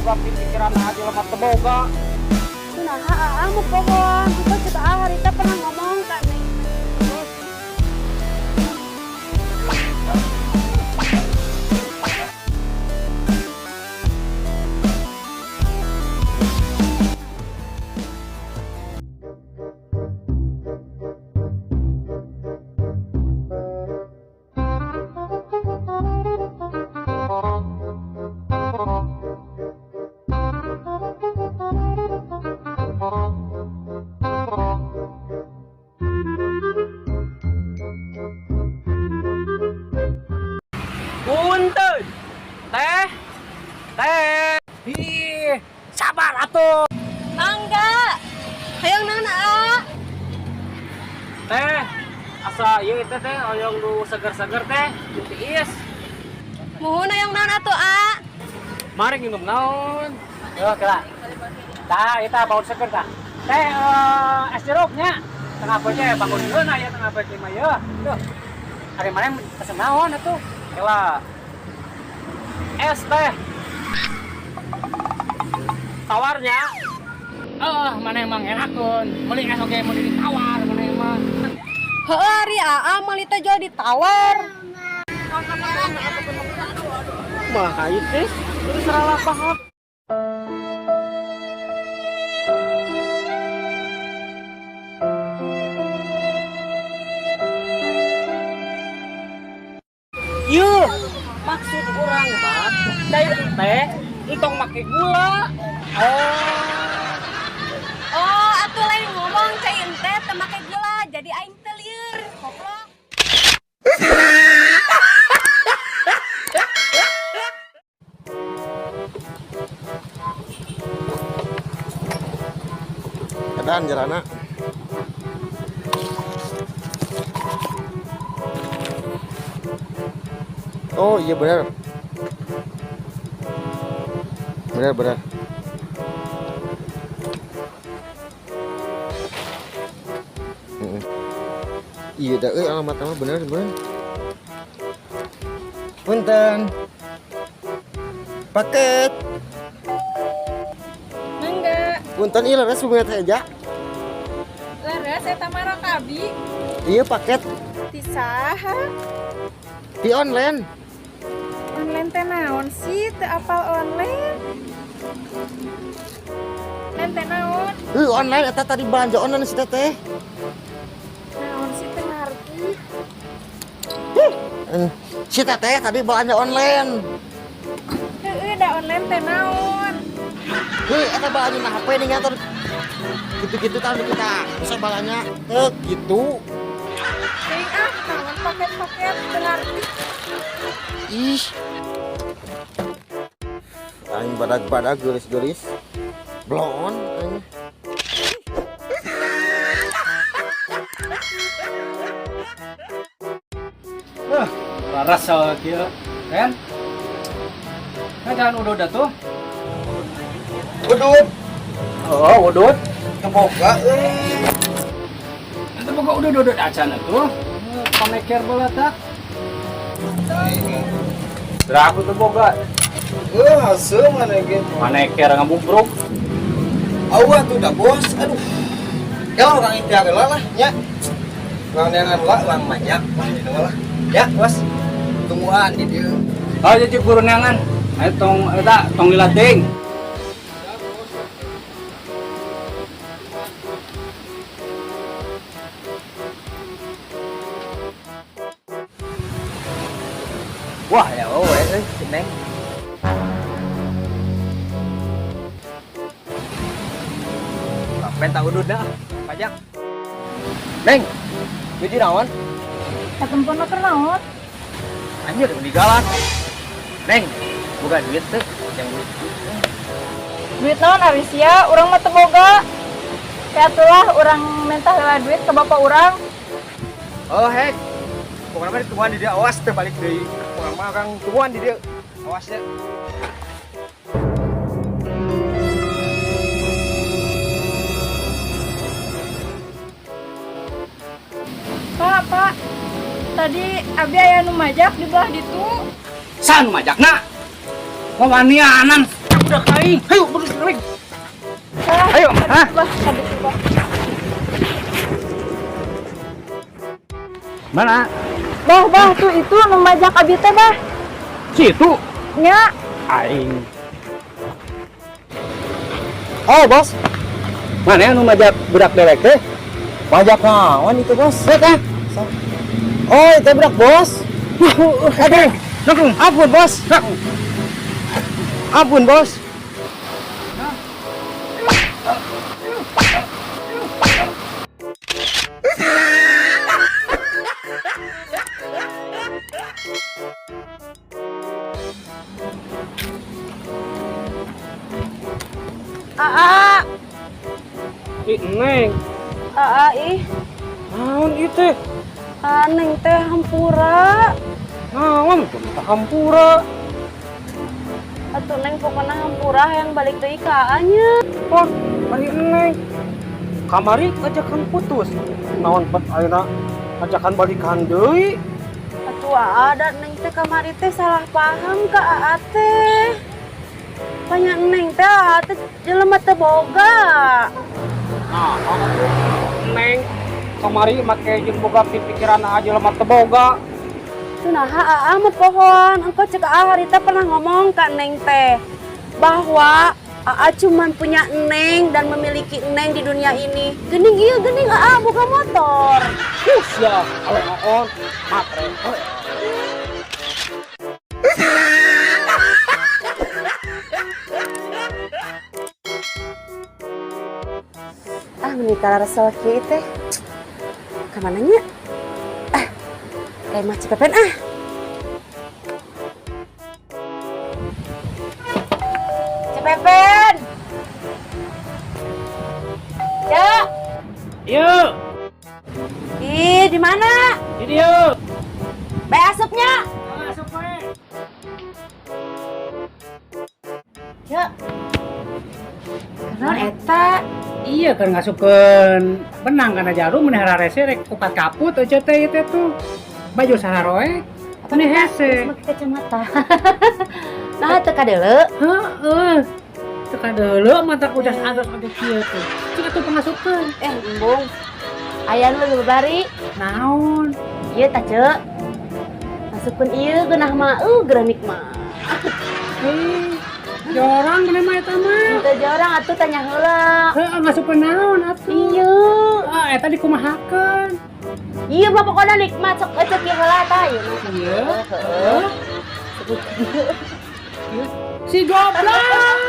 sebab pikiran aja lemah teboga. Nah, amo pohon. Kita harita pernah ngomong kan nih. Punten. Teh. Teh. Ih, sabar atuh. Enggak. Hayang nana. Teh. Asa ieu teh oyong nu seger-seger teh, tiis. Muhun hayang nana tuh, A. Mari nginum naon? Yo, kela. Tah, eta baut seger tah. Teh es jeruknya. Tengah bae teh banguneun aya tengah bae mah ye. Tuh. Ari mana pesen naon atuh? Kela. Es teh. Tawarnya. Mana emang enakun. Meuli es oge mun ditawar mana emang. Heueuh, ari A meuli teh jual ditawar. Mah kayu teh. Terus salah paham. Yuh, maksud orang mah cai teh entong make gula. Oh, atuh lain ngomong cai ente teu make gula, jadi aing teu lieur. Goblok. Keadaan jarana. Oh iya benar. Benar. Iya dah, alamat nama bener. Punten. Paket. Enggak. Punten iya leres bunga aja. Laras eta mah Rakabi. Iya paket Di saha? di online. Online teh naon sih? Teu apal online. Online teh naon? Online eta tadi belanja online si teteh. Naon sih teu ngarti. Si teteh tadi belanja online. Heueuh da online teh naon? Eta belanja na HP nih ngantor. Gitu-gitu tadi kita bisa belanja. Gitu. Ting naon paket-paket teu ngarti. Ih. Aing badag-badag gelis-gelis. Blon aing. Laras kieu kan? Kan udud atuh. Udud. Oh, udud. Teboga Ente boga udud acan atuh. Pameker bola tak. Draku teu boga. hasil mana gitu. Pameker ngabubruk. Awah tuh dah bos. Aduh. Ya orang India lah ya. Nganyangan lah lang banyak lah itu lah. Ya, bos. Tungguan di dieu. Oh, jadi guru neangan. Ayo tong eta tong lilating. Wah, ya Neng. Pentak udud dah, pajak. Neng, jadi naon? Satempeun mah keur naon? Anjir, meninggalan. Neng, bukan duit tuh, yang duit. Duit naon ari sia? Urang mah teu boga. Atulah urang minta heula duit ke bapak urang. Oh, hek. Pokoknya mah dituan di dia, awas terbalik deui. Urang mah kang tuan di dia. Awas ya. Pak. Tadi abi aya nu majak di belah ditu. San majakna. Pawanianan. budak aing. Ayo budak. Ah, Ayo, hah? Bah, kabit bah. Mana? Bah, tuh itu nu majak abi teh, bah. Situ. Nya, Aing. Oh bos, Mana yang majak budak dewek teh? pajak naon itu bos? Oh itu berak bos. Aduh, langsung. Ampun bos. Ampun bos. aa, Neng, ih, naon ieu teh? Neng teh hampura. Naon tuh hampura? Atuh Neng pokoknya hampura yang balik deui ka anya. Wah, ari Neng. Kamari ajakan putus. Naon pat ayeuna ajakan balikan deui? Atuh ada Neng teh kamari teh salah paham ka aa teh. Banyak Neng teh aa teh jelema teu boga. Nah, Neng kamari make jeung boga pikiran aja lemah teu boga. Kunaha aa mah pohon, engkau cek aa harita pernah ngomong ka Neng teh bahwa aa cuman punya Neng dan memiliki Neng di dunia ini. Gening ieu gening aa boga motor. Ya, kalau naon matre. Menikah resel kieu teh. Ka mananya? Kayak mah Cipepen Cipepen. Ya. Yuk, Ih, di mana? ini yuk. Bae asupnya. Masuk we. Ya. Naon eta? Iya kan ngasupkeun benang kana jarum meneh rarese rek kupat kaput aja teh ieu teh tuh. Baju saharoe. Ini hese. Make kacamata. Nah, teu kadeuleu. Heeh. Teu kadeuleu mata udas ados age kieu tuh. Cik atuh pangasupkeun. Embung. Aya nu leuwih bari. Naon? Ieu tah, Cek. Masukkeun ieu geunah mah geranik mah. Jorang bener mah eta mah. Teu jorang atuh tanya heula. Heeh, ngasupkeun naon atuh? Ieu. Ah, eta dikumahakeun. Ieu mah pokona nikmat sok ecek ieu heula tah ieu mah. Iya. Heeh. Si goblok.